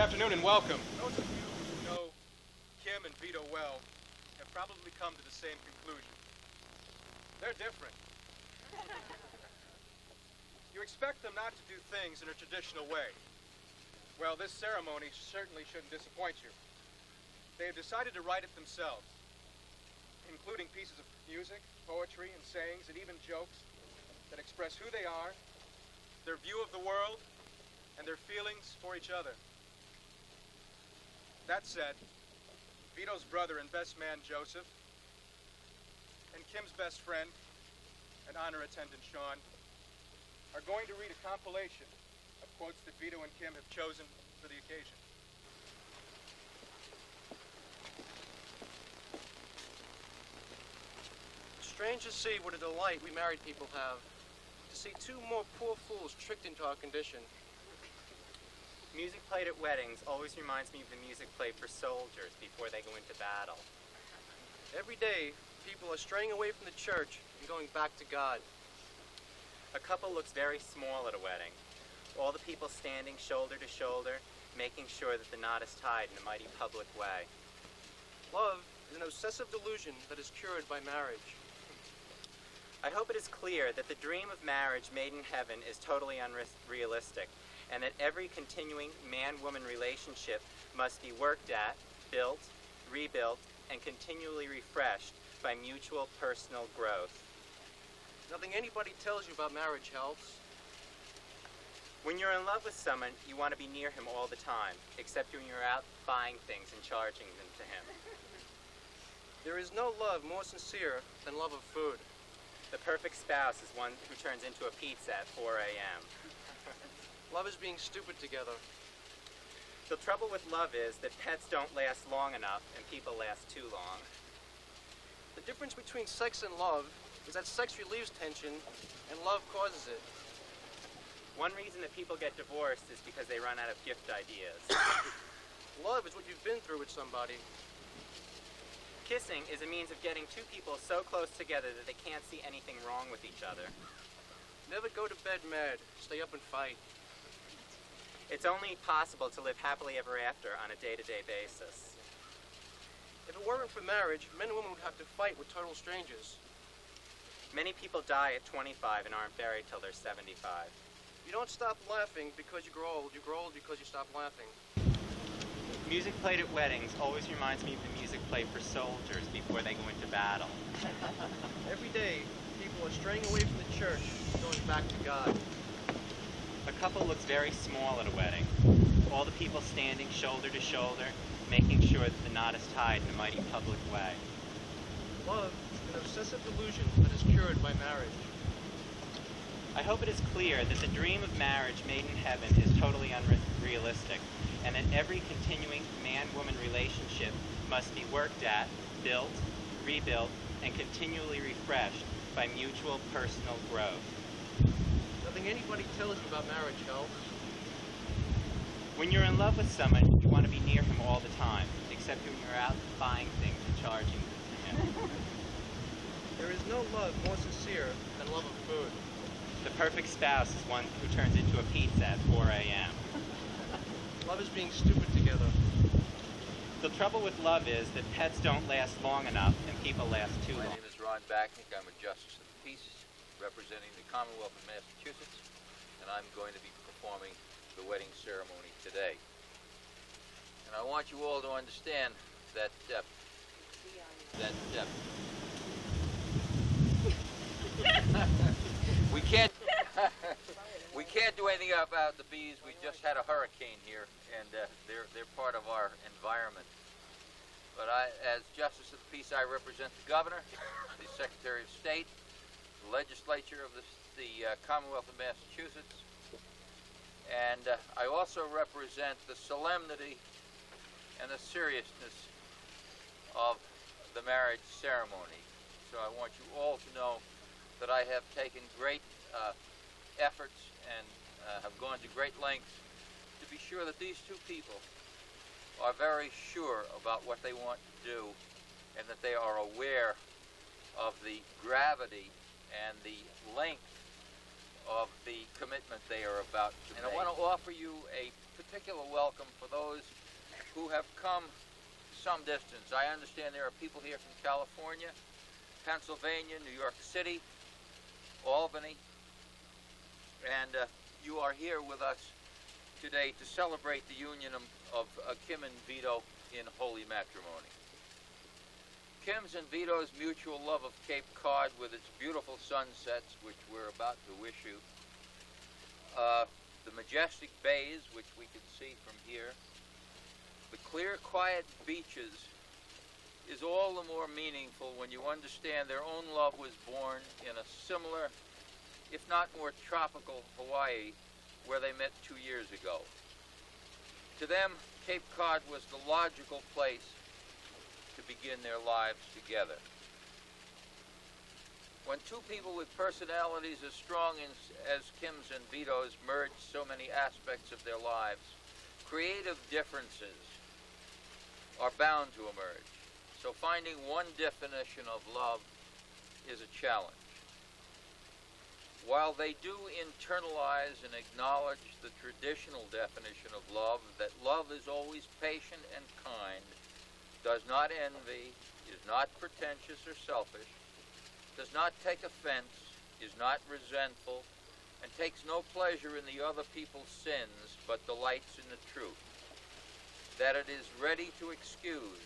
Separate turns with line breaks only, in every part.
afternoon and welcome. Those of you who know Kim and Vito well have probably come to the same conclusion. They're different. You expect them not to do things in a traditional way. Well, this ceremony certainly shouldn't disappoint you. They have decided to write it themselves, including pieces of music, poetry, and sayings, and even jokes that express who they are, their view of the world, and their feelings for each other. That said, Vito's brother and best man, Joseph, and Kim's best friend and honor attendant, Sean, are going to read a compilation of quotes that Vito and Kim have chosen for the occasion.
Strange to see what a delight we married people have. To see two more poor fools tricked into our condition.
Music played at weddings always reminds me of the music played for soldiers before they go into battle.
Every day, people are straying away from the church and going back to God.
A couple looks very small at a wedding. All the people standing shoulder to shoulder, making sure that the knot is tied in a mighty public way.
Love is an obsessive delusion that is cured by marriage.
I hope it is clear that the dream of marriage made in heaven is totally unrealistic, and that every continuing man-woman relationship must be worked at, built, rebuilt, and continually refreshed by mutual personal growth.
Nothing anybody tells you about marriage helps.
When you're in love with someone, you want to be near him all the time, except when you're out buying things and charging them to him.
There is no love more sincere than love of food.
The perfect spouse is one who turns into a pizza at 4 a.m.
Love is being stupid together.
The trouble with love is that pets don't last long enough and people last too long.
The difference between sex and love is that sex relieves tension and love causes it.
One reason that people get divorced is because they run out of gift ideas.
Love is what you've been through with somebody.
Kissing is a means of getting two people so close together that they can't see anything wrong with each other.
Never go to bed mad. Stay up and fight.
It's only possible to live happily ever after on a day-to-day basis.
If it weren't for marriage, men and women would have to fight with total strangers.
Many people die at 25 and aren't buried till they're 75.
You don't stop laughing because you grow old. You grow old because you stop laughing.
Music played at weddings always reminds me of the music played for soldiers before they go into battle.
Every day, people are straying away from the church and going back to God.
A couple looks very small at a wedding. All the people standing shoulder to shoulder, making sure that the knot is tied in a mighty public way.
Love is an obsessive delusion that is cured by marriage.
I hope it is clear that the dream of marriage made in heaven is totally unrealistic, and that every continuing man-woman relationship must be worked at, built, rebuilt, and continually refreshed by mutual personal growth.
Nothing anybody tells you about marriage helps.
When you're in love with someone, you want to be near him all the time, except when you're out buying things and charging them to him.
There is no love more sincere than love of food.
The perfect spouse is one who turns into a pizza at 4 a.m.
Love is being stupid together.
The trouble with love is that pets don't last long enough and people last too long.
My name is Ron Backnick. I'm a Justice of the Peace representing the Commonwealth of Massachusetts, and I'm going to be performing the wedding ceremony today. And I want you all to understand that we can't do anything about the bees. We just had a hurricane here, and they're part of our environment. But as Justice of the Peace, I represent the Governor, the Secretary of State, the Legislature of the Commonwealth of Massachusetts, and I also represent the solemnity and the seriousness of the marriage ceremony. So I want you all to know that I have taken great efforts and have gone to great lengths to be sure that these two people are very sure about what they want to do and that they are aware of the gravity and the length of the commitment they are about to make. And I want to offer you a particular welcome for those who have come some distance. I understand there are people here from California, Pennsylvania, New York City, Albany, and you are here with us today to celebrate the union of Kim and Vito in holy matrimony. Kim's and Vito's mutual love of Cape Cod with its beautiful sunsets, which we're about to wish you, the majestic bays, which we can see from here, the clear, quiet beaches, is all the more meaningful when you understand their own love was born in a similar, if not more tropical, Hawaii, where they met 2 years ago. To them, Cape Cod was the logical place to begin their lives together. When two people with personalities as strong as Kim's and Vito's merge so many aspects of their lives, creative differences are bound to emerge. So finding one definition of love is a challenge. While they do internalize and acknowledge the traditional definition of love, that love is always patient and kind, does not envy, is not pretentious or selfish, does not take offense, is not resentful, and takes no pleasure in the other people's sins, but delights in the truth. That it is ready to excuse,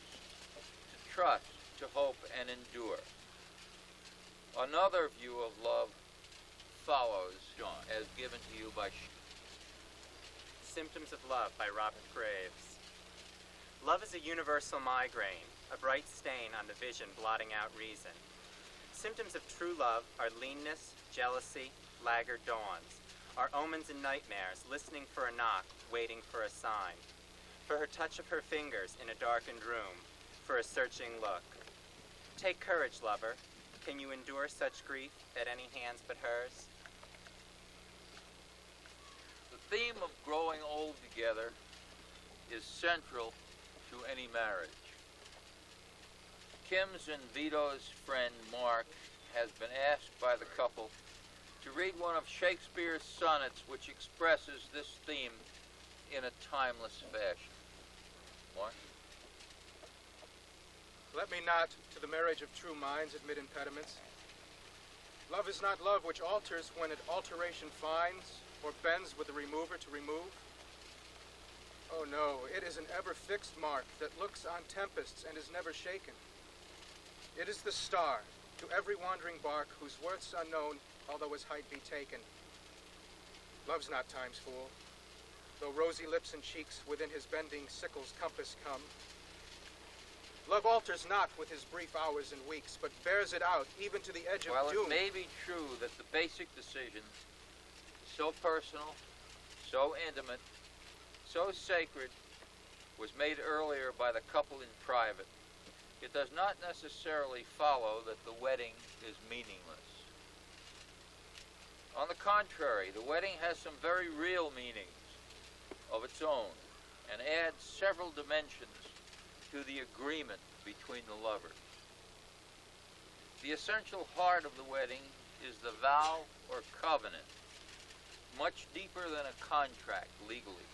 to trust, to hope, and endure. Another view of love follows, John, as given to you by
Symptoms of Love by Robert Graves. Love is a universal migraine, a bright stain on the vision blotting out reason. Symptoms of true love are leanness, jealousy, laggard dawns, are omens and nightmares, listening for a knock, waiting for a sign, for her touch of her fingers in a darkened room, for a searching look. Take courage, lover. Can you endure such grief at any hands but hers?
The theme of growing old together is central to any marriage. Kim's and Vito's friend Mark has been asked by the couple to read one of Shakespeare's sonnets which expresses this theme in a timeless fashion. Mark?
Let me not, to the marriage of true minds, admit impediments. Love is not love which alters when it alteration finds, or bends with the remover to remove. Oh no, it is an ever-fixed mark that looks on tempests and is never shaken. It is the star, to every wandering bark, whose worth's unknown, although his height be taken. Love's not time's fool, though rosy lips and cheeks within his bending sickle's compass come. Love alters not with his brief hours and weeks, but bears it out, even to the edge of
While
doom.
it may be true that the basic decision, so personal, so intimate, so sacred, was made earlier by the couple in private, it does not necessarily follow that the wedding is meaningless. On the contrary, the wedding has some very real meanings of its own and adds several dimensions to the agreement between the lovers. The essential heart of the wedding is the vow or covenant, much deeper than a contract legally.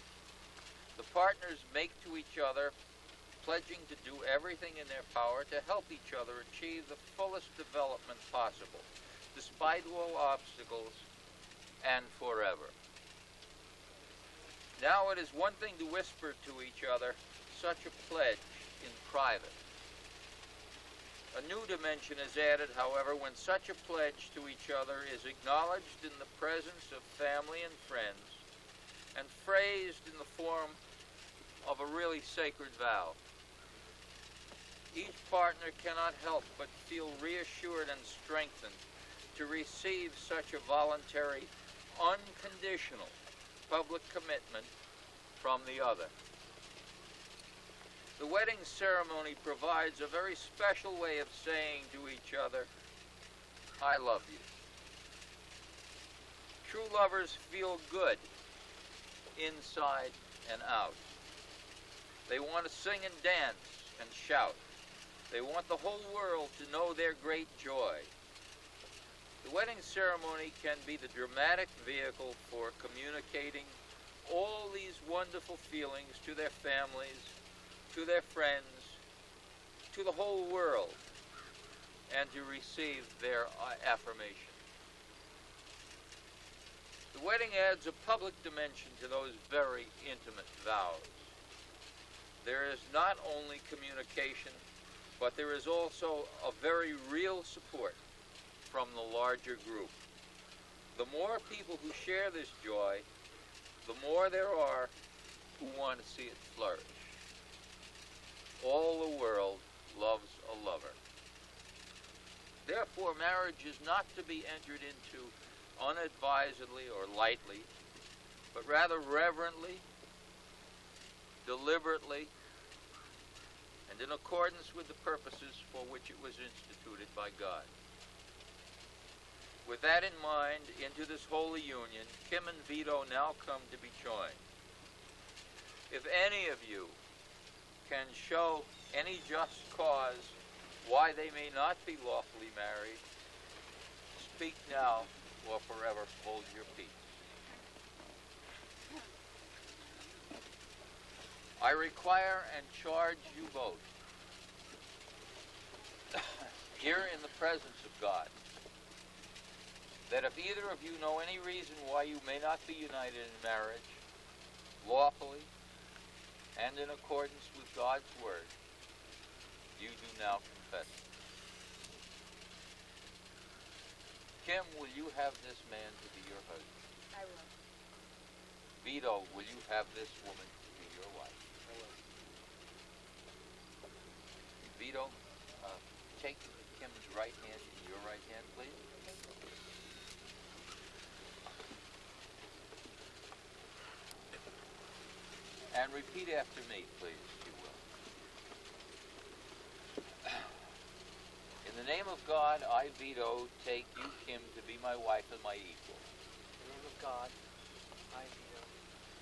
The partners make to each other, pledging to do everything in their power to help each other achieve the fullest development possible, despite all obstacles and forever. Now it is one thing to whisper to each other such a pledge in private. A new dimension is added, however, when such a pledge to each other is acknowledged in the presence of family and friends and phrased in the form of a really sacred vow. Each partner cannot help but feel reassured and strengthened to receive such a voluntary, unconditional public commitment from the other. The wedding ceremony provides a very special way of saying to each other, I love you. True lovers feel good inside and out. They want to sing and dance and shout. They want the whole world to know their great joy. The wedding ceremony can be the dramatic vehicle for communicating all these wonderful feelings to their families, to their friends, to the whole world, and to receive their affirmation. The wedding adds a public dimension to those very intimate vows. There is not only communication, but there is also a very real support from the larger group. The more people who share this joy, the more there are who want to see it flourish. All the world loves a lover. Therefore, marriage is not to be entered into unadvisedly or lightly, but rather reverently, deliberately, and in accordance with the purposes for which it was instituted by God. With that in mind, into this holy union, Kim and Vito now come to be joined. If any of you can show any just cause why they may not be lawfully married, speak now or forever hold your peace. I require and charge you both, here in the presence of God, that if either of you know any reason why you may not be united in marriage, lawfully, and in accordance with God's word, you do now confess it. Kim, will you have this man to be your husband?
I will.
Vito, will you have this woman to be your wife?
I will.
Vito, take Kim's right hand in your right hand, please. And repeat after me, please, if you will. In the name of God, I, Vito, take you, Kim, to be my wife and my equal.
In the name of God, I, Vito,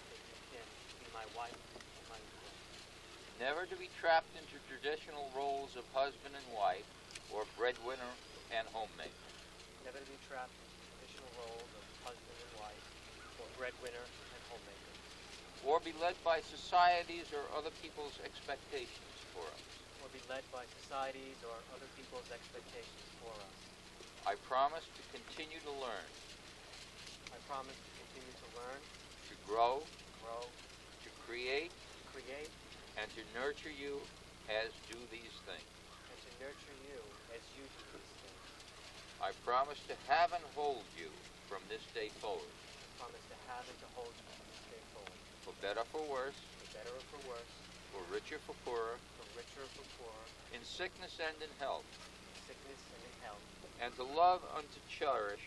take you, Kim, to be my wife and my equal.
Never to be trapped into traditional roles of husband and wife, or breadwinner and homemaker.
Never to be trapped in traditional roles of husband and wife, or breadwinner and homemaker.
Or be led by society's or other people's expectations for us.
Or be led by society's or other people's expectations for us.
I promise to continue to learn.
I promise to continue to learn,
To grow.
grow,
To create.
create,
And to nurture you as do these things.
and to nurture you as you do these things.
I promise to have and hold you from this day forward.
I promise to have and to hold you from this day forward.
For better, for worse.
For better or for worse,
For richer, for poorer.
for richer or for poorer,
In sickness and in health.
in sickness and in health,
And to love and to cherish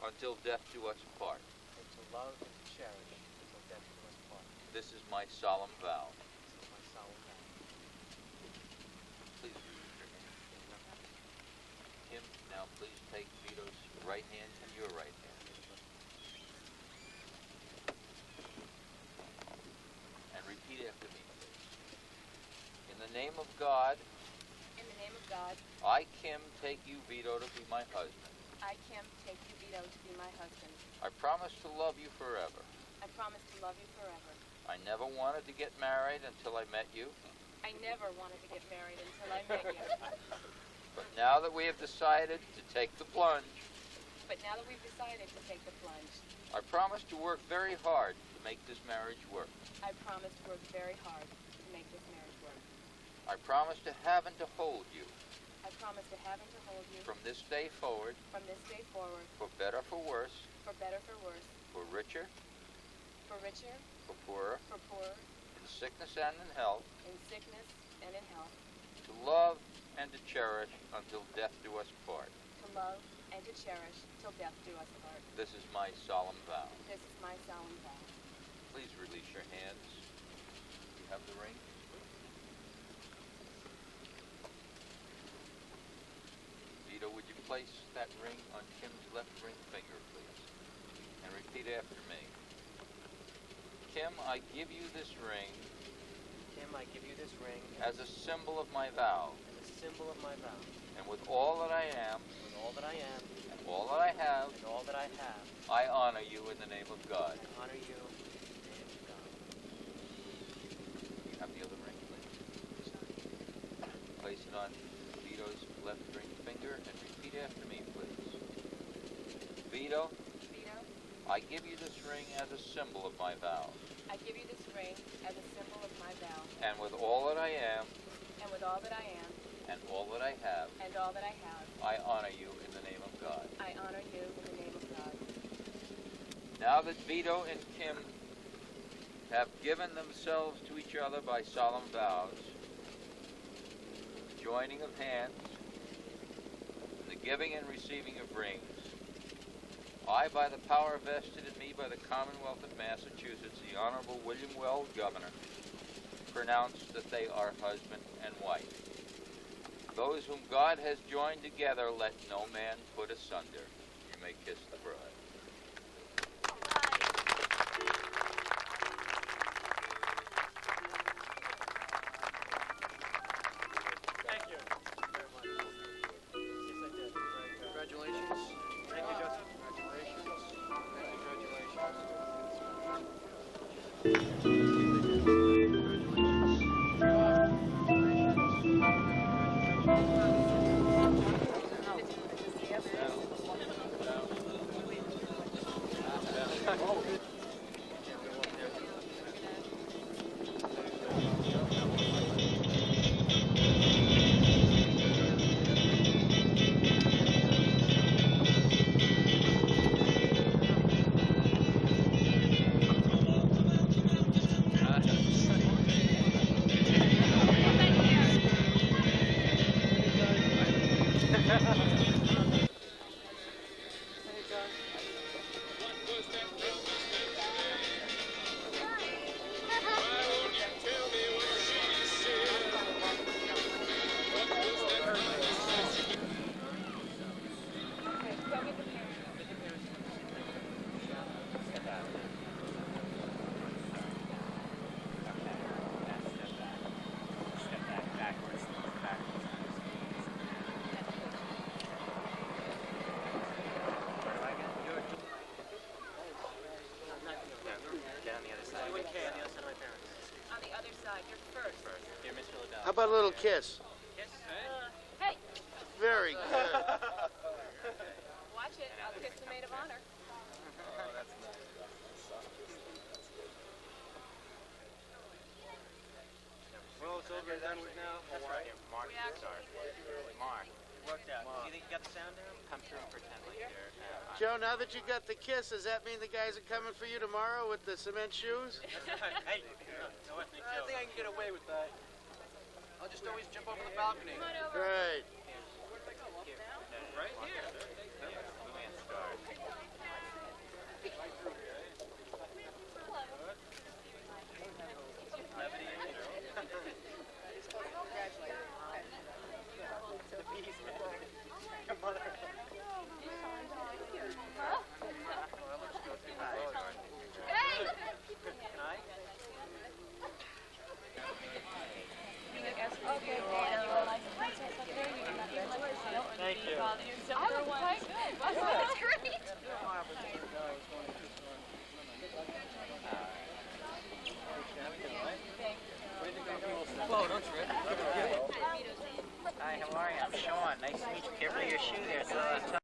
until death do us part.
and to love and to cherish until death do us part.
This is my solemn vow.
This is my solemn vow.
Please release your hand. Kim, now please take Vito's right hand and your right hand. And repeat after me, please. In the name of God,
In the name of God,
I, Kim, take you, Vito, to be my husband.
I, Kim, take you, Vito, to be my husband.
I promise to love you forever.
I promise to love you forever.
I never wanted to get married until I met you.
I never wanted to get married until I met you.
But now that we have decided to take the plunge,
But now that we've decided to take the plunge,
I promise to work very hard to make this marriage work.
I promise to work very hard to make this marriage work.
I promise to have and to hold you
I promise to have and to hold you
from this day forward,
from this day forward,
for better, for worse,
for better, for worse,
for richer,
for richer,
for poorer,
for poorer,
in sickness and in health,
in sickness and in health,
to love and to cherish until death do us part.
to love and to cherish till death do us part.
This is my solemn vow.
This is my solemn vow.
Please release your hands. You have the ring. Vito, would you place that ring on Kim's left ring finger, please? And repeat after me. Kim, I give you this ring
Kim, I give you this ring
as a symbol of my vow,
as a symbol of my vow.
and with all that I am
With all that I am
and all that I have,
and all that I have,
I honor you in the name of God.
I honor you in the name of
left ring finger and repeat after me, please. Vito,
Vito,
I give you this ring as a symbol of my vow.
I give you this ring as a symbol of my vow.
And with all that I am,
And with all that I am,
and all that I have,
and all that I have,
I honor you in the name of God.
I honor you in the name of God.
Now that Vito and Kim have given themselves to each other by solemn vows, joining of hands, the giving and receiving of rings, I, by the power vested in me by the Commonwealth of Massachusetts, the Honorable William Weld, Governor, pronounce that they are husband and wife. Those whom God has joined together, let no man put asunder. You may kiss the bride.
Thank you very much. Yes, I did. Congratulations. Thank you, Joseph. Congratulations.
Okay, go get the parents.
Get on the other side.
You and Kay on the other side of my parents.
On the other side, you're first.
Dear Mr. LaBella.
How about a little kiss?
Hey,
Very good.
watch it. I'll kiss the maid of honor.
Well, it's over and done with now.
That's right. Mark, sorry. Mark,
Worked out. You think you got the sound down?
come through and pretend like you're...
Joe, now that you got the kiss, does that mean the guys are coming for you tomorrow with the cement shoes?
Hey, I think I can get away with that. I'll just always jump over the balcony.
Come on over.
Right.
Right here.
Luann Star.
Thank you.
I was quite good. Wasn't it great?
Whoa, don't trip.
Hi, how are you? I'm Sean. Nice to meet you. Careful of your shoe there.